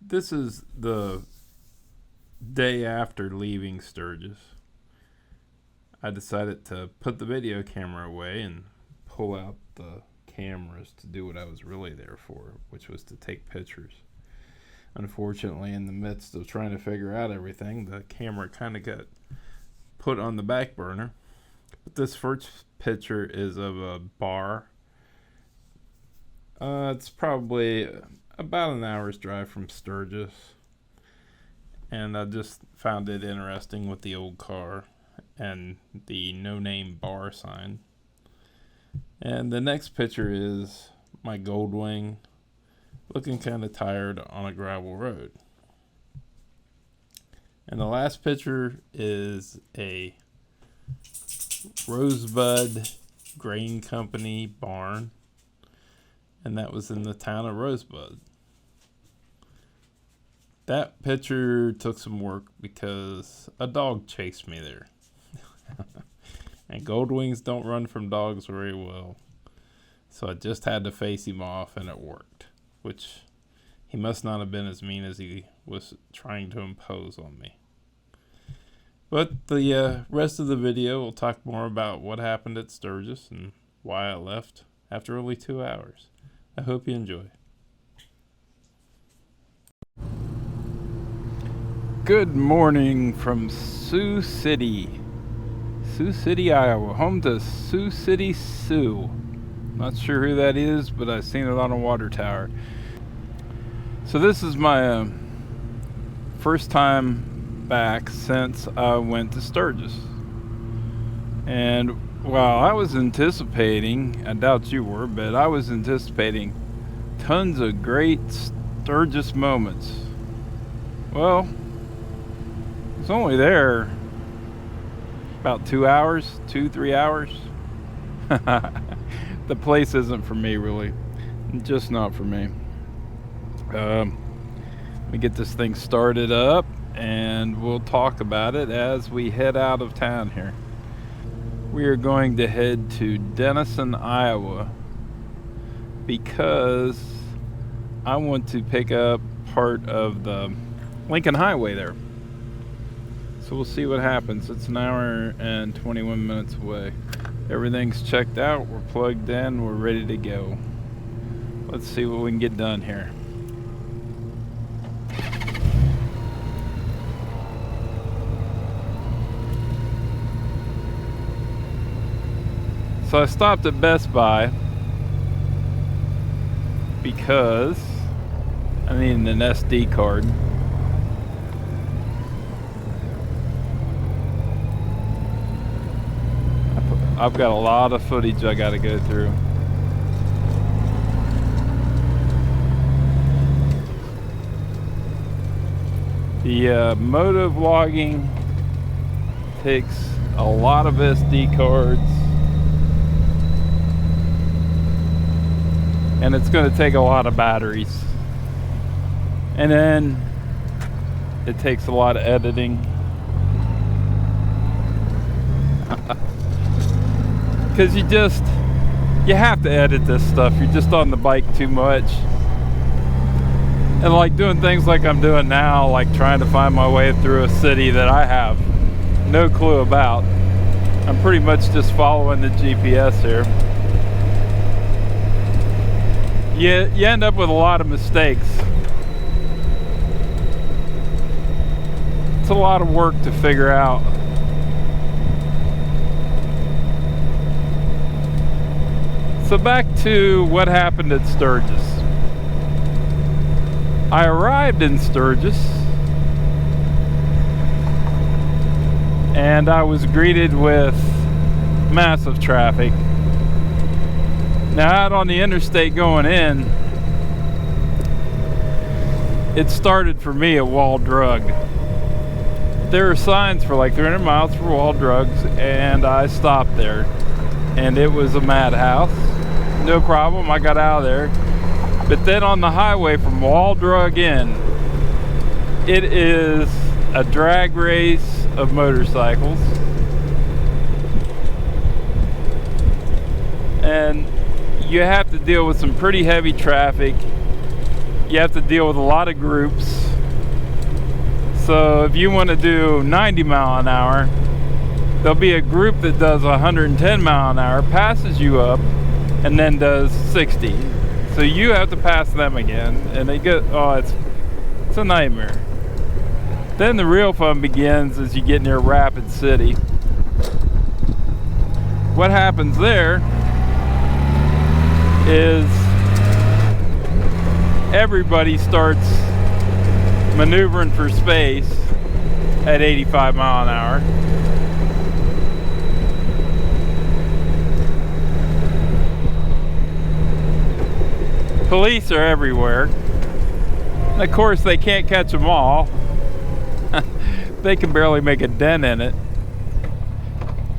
This is the day after leaving Sturgis. I decided to put the video camera away and pull out the cameras to do what I was really there for, which was to take pictures. Unfortunately, in the midst of trying to figure out everything, the camera kind of got put on the back burner. But this first picture is of a bar. It's probably about an hour's drive from Sturgis, and I just found it interesting with the old car and the no-name bar sign. And the next picture is my Goldwing looking kind of tired on a gravel road. And the last picture is a Rosebud Grain Company barn, and that was in the town of Rosebud. That picture took some work because a dog chased me there. And Goldwings don't run from dogs very well. So I just had to face him off, and it worked. Which he must not have been as mean as he was trying to impose on me. But the rest of the video will talk more about what happened at Sturgis and why I left after only 2 hours. I hope you enjoy. Good morning from Sioux City, Iowa, home to Sioux City Sioux. Not sure who that is, but I've seen it on a water tower. So this is my first time back since I went to Sturgis. And while I was anticipating, I doubt you were, but I was anticipating tons of great Sturgis moments. Well, it's only there about 2 hours, 3 hours. The place isn't for me, really. Just not for me. Let me get this thing started up, and we'll talk about it as we head out of town here. We are going to head to Dennison, Iowa, because I want to pick up part of the Lincoln Highway there. So we'll see what happens. It's an hour and 21 minutes away. Everything's checked out, we're plugged in, we're ready to go. Let's see what we can get done here. So I stopped at Best Buy because I needed an SD card. I've got a lot of footage I gotta go through. The moto vlogging takes a lot of SD cards, and it's going to take a lot of batteries, and then it takes a lot of editing. Because you have to edit this stuff. You're just on the bike too much. And like doing things like I'm doing now, like trying to find my way through a city that I have no clue about. I'm pretty much just following the GPS here. You end up with a lot of mistakes. It's a lot of work to figure out. So back to what happened at Sturgis. I arrived in Sturgis and I was greeted with massive traffic. Now out on the interstate going in, it started for me at Wall Drug. There are signs for like 300 miles for Wall Drugs, and I stopped there, and it was a madhouse. No problem, I got out of there. But then on the highway from Wall Drug in, it is a drag race of motorcycles. And you have to deal with some pretty heavy traffic. You have to deal with a lot of groups. So if you want to do 90 mile an hour, there'll be a group that does 110 mile an hour, passes you up, and then does 60. So you have to pass them again, and they get, oh, it's a nightmare. Then the real fun begins as you get near Rapid City. What happens there is everybody starts maneuvering for space at 85 mile an hour. Police are everywhere. And of course, they can't catch them all. They can barely make a dent in it.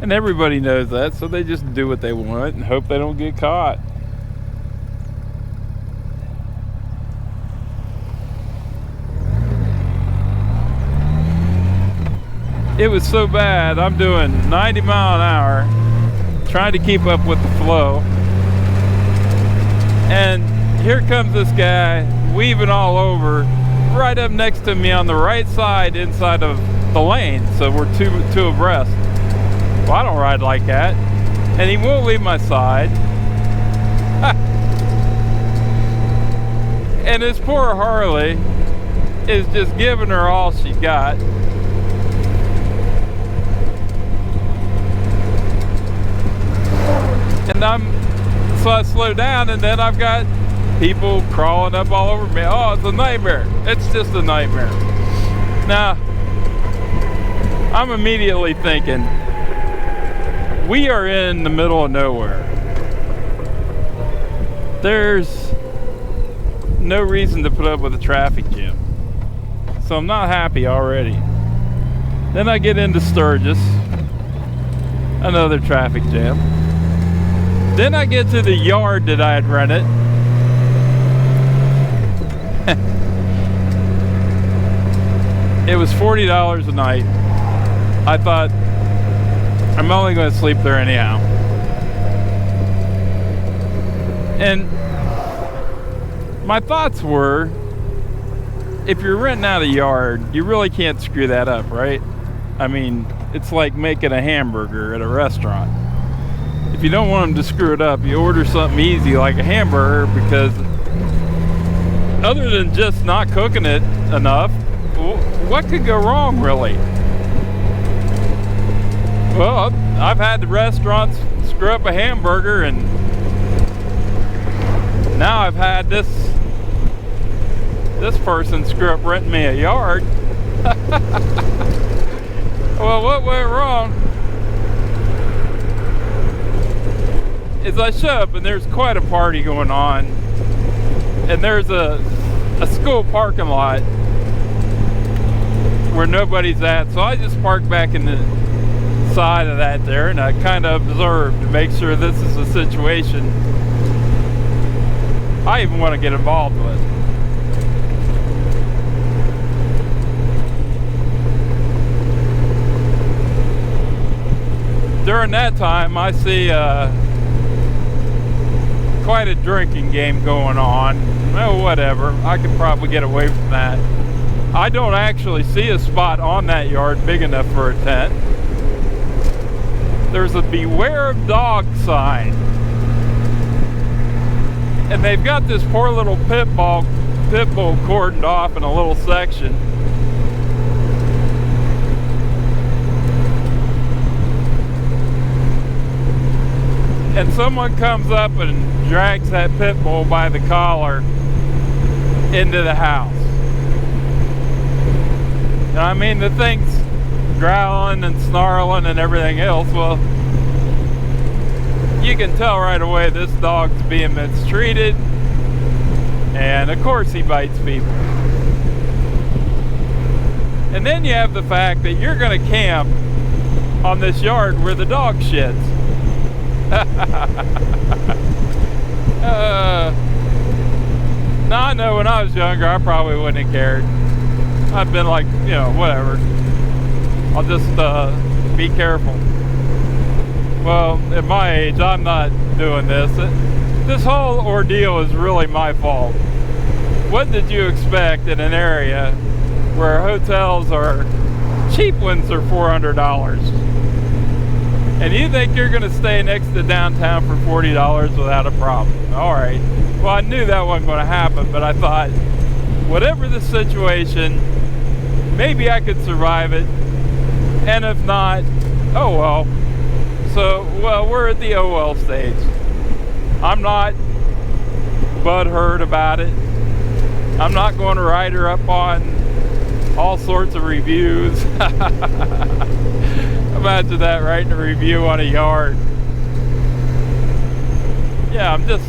And everybody knows that, so they just do what they want and hope they don't get caught. It was so bad, I'm doing 90 mile an hour, trying to keep up with the flow. And here comes this guy weaving all over, right up next to me on the right side inside of the lane. So we're two abreast. Well, I don't ride like that. And he won't leave my side. And this poor Harley is just giving her all she got. And so I slow down, and then I've got people crawling up all over me. Oh, it's a nightmare. It's just a nightmare. Now, I'm immediately thinking, we are in the middle of nowhere. There's no reason to put up with a traffic jam. So I'm not happy already. Then I get into Sturgis, another traffic jam. Then I get to the yard that I had rented. It was $40 a night. I thought, I'm only going to sleep there anyhow. And my thoughts were, if you're renting out a yard, you really can't screw that up, right? I mean, it's like making a hamburger at a restaurant. If you don't want them to screw it up, you order something easy like a hamburger, because other than just not cooking it enough, what could go wrong, really? Well, I've had the restaurants screw up a hamburger, and now I've had this person screw up renting me a yard. Well, what went wrong is I show up, and there's quite a party going on, and there's a school parking lot where nobody's at, so I just park back in the side of that there, and I kind of observe to make sure this is a situation I even want to get involved with. During that time, I see quite a drinking game going on. Well, whatever, I could probably get away from that. I don't actually see a spot on that yard big enough for a tent. There's a beware of dog sign. And they've got this poor little pit bull cordoned off in a little section. And someone comes up and drags that pit bull by the collar into the house. And I mean, the thing's growling and snarling and everything else. Well, you can tell right away this dog's being mistreated, and of course he bites people. And then you have the fact that you're going to camp on this yard where the dog shits. Now I know when I was younger I probably wouldn't have cared. I'd been like, you know, whatever, I'll just be careful. Well, at my age, I'm not doing this. This whole ordeal is really my fault. What did you expect in an area where hotels are, cheap ones are $400. And you think you're going to stay next to downtown for $40 without a problem. All right. Well, I knew that wasn't going to happen, but I thought, whatever the situation, maybe I could survive it. And if not, oh well. So, well, we're at the oh well stage. I'm not butthurt about it. I'm not going to write her up on all sorts of reviews. Imagine that, writing a review on a yard. Yeah, I'm just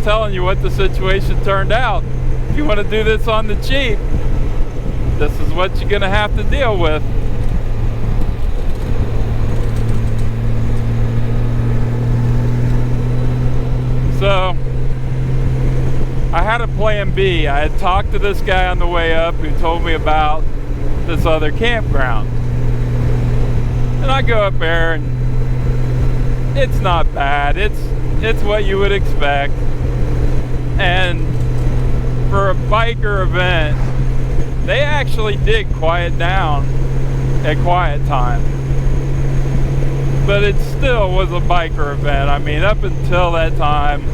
telling you what the situation turned out. If you want to do this on the cheap, this is what you're going to have to deal with. So, I had a plan B. I had talked to this guy on the way up who told me about this other campground. And I go up there and it's not bad. It's what you would expect. And for a biker event, they actually did quiet down at quiet time. But it still was a biker event. I mean, up until that time,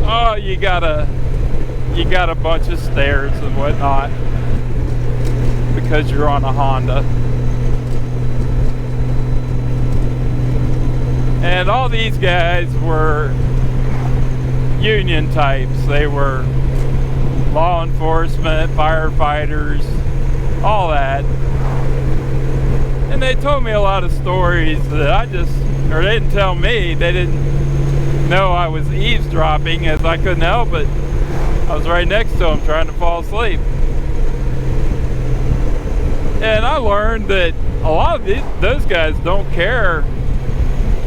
oh, you got a bunch of stairs and whatnot because you're on a Honda. And all these guys were union types. They were law enforcement, firefighters, all that. And they told me a lot of stories that they didn't tell me. They didn't know I was eavesdropping, as I couldn't help it. I was right next to them trying to fall asleep. And I learned that a lot of those guys don't care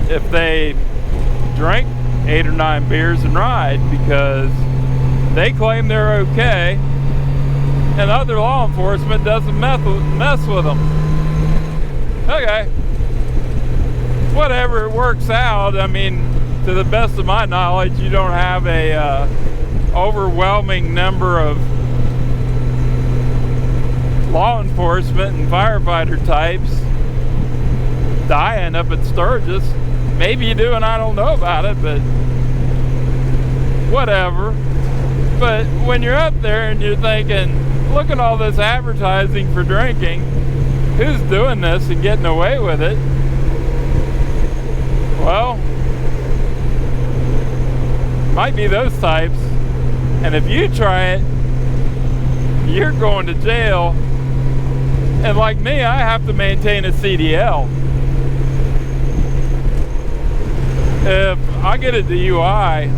if they drink 8 or 9 beers and ride, because they claim they're okay, and other law enforcement doesn't mess with them. Okay, whatever, it works out. I mean, to the best of my knowledge, you don't have a overwhelming number of law enforcement and firefighter types dying up at Sturgis. Maybe you do and I don't know about it, but whatever. But when you're up there and you're thinking, look at all this advertising for drinking, who's doing this and getting away with it? Well, might be those types. And if you try it, you're going to jail. And like me, I have to maintain a CDL. If I get a DUI,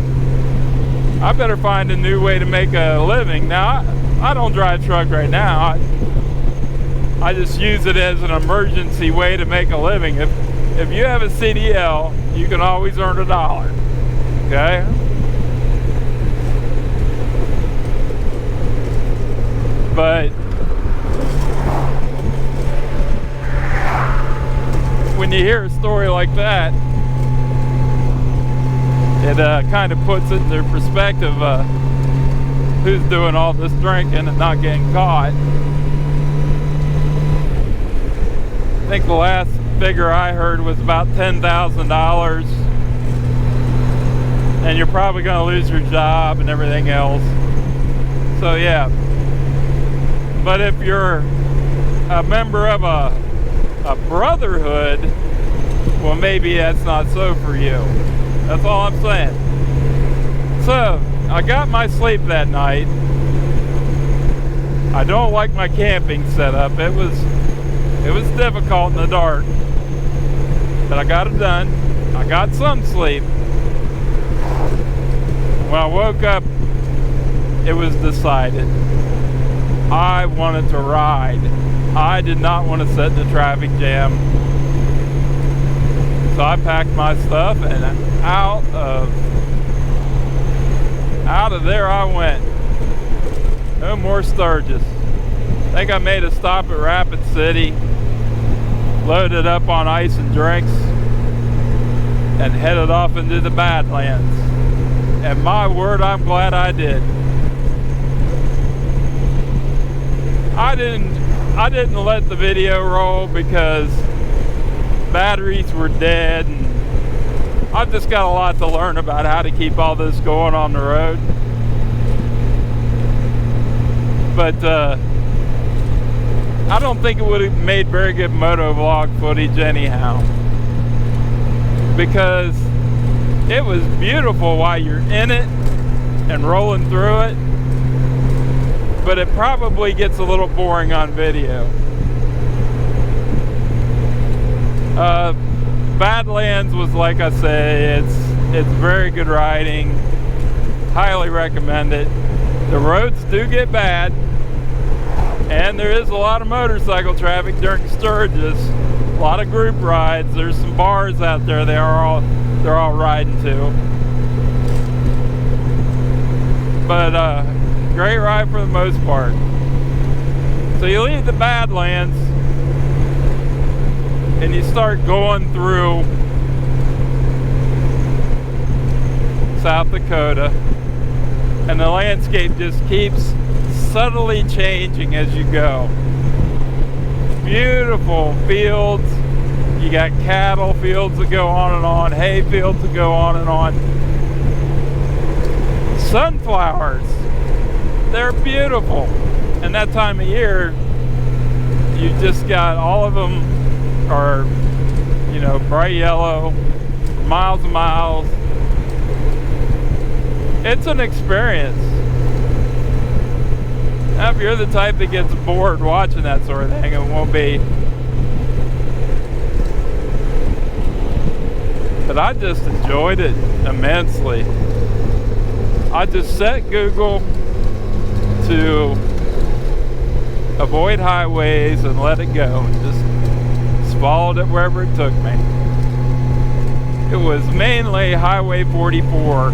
I better find a new way to make a living. Now, I don't drive truck right now. I just use it as an emergency way to make a living. If you have a CDL, you can always earn $1. Okay? But when you hear a story like that, it kind of puts it into perspective, who's doing all this drinking and not getting caught. I think the last figure I heard was about $10,000, and you're probably going to lose your job and everything else. So yeah, but if you're a member of a brotherhood, well, maybe that's not so for you. That's all I'm saying. So, I got my sleep that night. I don't like my camping setup. It was difficult in the dark. But I got it done. I got some sleep. When I woke up, it was decided. I wanted to ride. I did not want to sit in a traffic jam. So I packed my stuff and out of there I went. No more Sturgis. I think I made a stop at Rapid City, loaded up on ice and drinks, and headed off into the Badlands. And my word, I'm glad I did. I didn't let the video roll because batteries were dead, and I've just got a lot to learn about how to keep all this going on the road. But I don't think it would have made very good moto vlog footage anyhow, because it was beautiful while you're in it and rolling through it, but it probably gets a little boring on video. Badlands was, like I say, it's very good riding. Highly recommend it. The roads do get bad, and there is a lot of motorcycle traffic during Sturgis. A lot of group rides. There's some bars out there they're all riding to. But great ride for the most part. So you leave the Badlands and you start going through South Dakota, and the landscape just keeps subtly changing as you go. Beautiful fields. You got cattle fields that go on and on, hay fields that go on and on. Sunflowers, they're beautiful. And that time of year, you just got all of them are, you know, bright yellow, miles and miles. It's an experience. Now, if you're the type that gets bored watching that sort of thing, it won't be. But I just enjoyed it immensely. I just set Google to avoid highways and let it go, and just followed it wherever it took me. It was mainly Highway 44.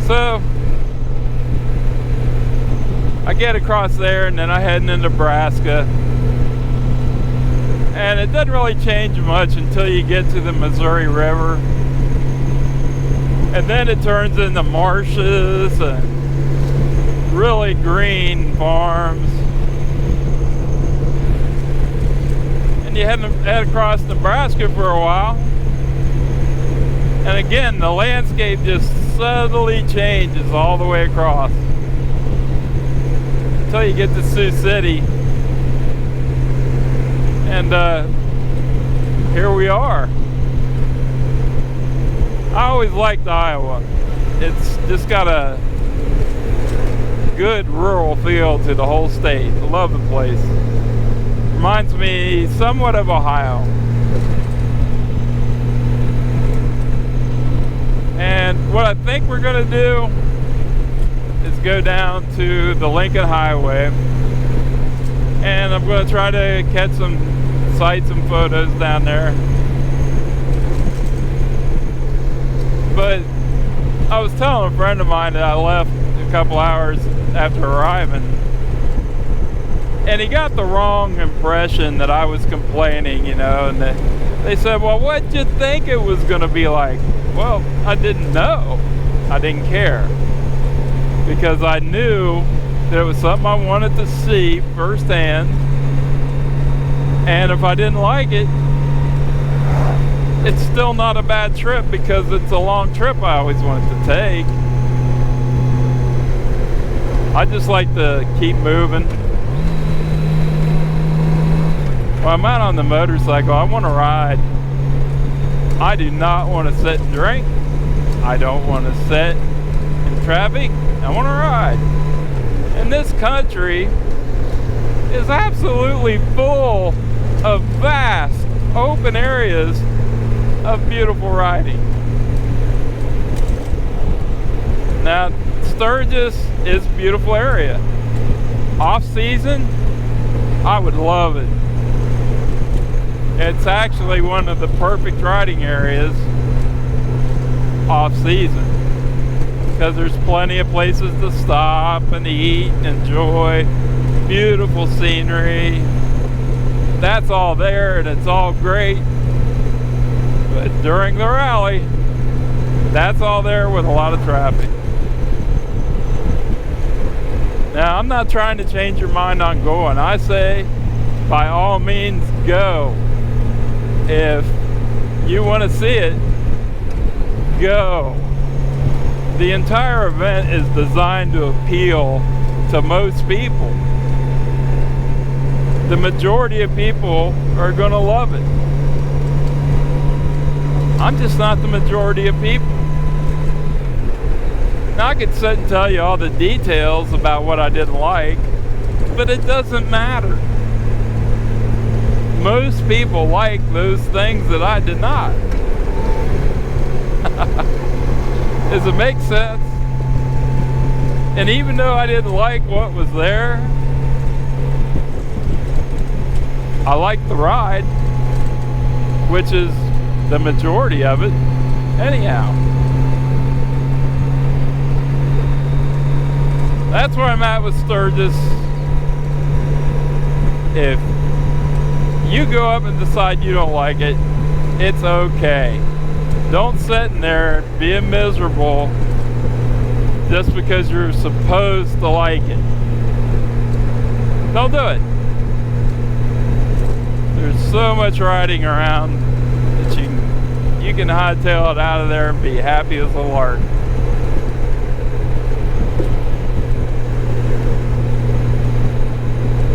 So I get across there, and then I head into Nebraska. And it doesn't really change much until you get to the Missouri River. And then it turns into marshes and really green farms. And you head across Nebraska for a while. And again, the landscape just subtly changes all the way across until you get to Sioux City. And here we are. I always liked Iowa. It's just got a good rural feel to the whole state. I love the place. Reminds me somewhat of Ohio. And what I think we're going to do is go down to the Lincoln Highway, and I'm going to try to catch some sights and photos down there. But I was telling a friend of mine that I left a couple hours after arriving, and he got the wrong impression that I was complaining, you know, and they said, well, what'd you think it was going to be like? Well, I didn't know. I didn't care, because I knew that it was something I wanted to see firsthand. And if I didn't like it, it's still not a bad trip, because it's a long trip I always wanted to take. I just like to keep moving. When I'm out on the motorcycle, I want to ride. I do not want to sit and drink. I don't want to sit in traffic. I want to ride. And this country is absolutely full of vast open areas of beautiful riding. Now, Sturgis is a beautiful area. Off season, I would love it. It's actually one of the perfect riding areas off season, because there's plenty of places to stop and eat and enjoy. beautiful scenery. That's all there and it's all great. But during the rally, that's all there with a lot of traffic. Now, I'm not trying to change your mind on going. I say, by all means, go. If you want to see it, go. The entire event is designed to appeal to most people. The majority of people are going to love it. I'm just not the majority of people. Now, I could sit and tell you all the details about what I didn't like, but it doesn't matter. Most people like those things that I did not. Does it make sense? And even though I didn't like what was there, I liked the ride, which is the majority of it anyhow. That's where I'm at with Sturgis. If you go up and decide you don't like it, it's okay. Don't sit in there being miserable just because you're supposed to like it. Don't do it. There's so much riding around that you can hightail it out of there and be happy as a lark.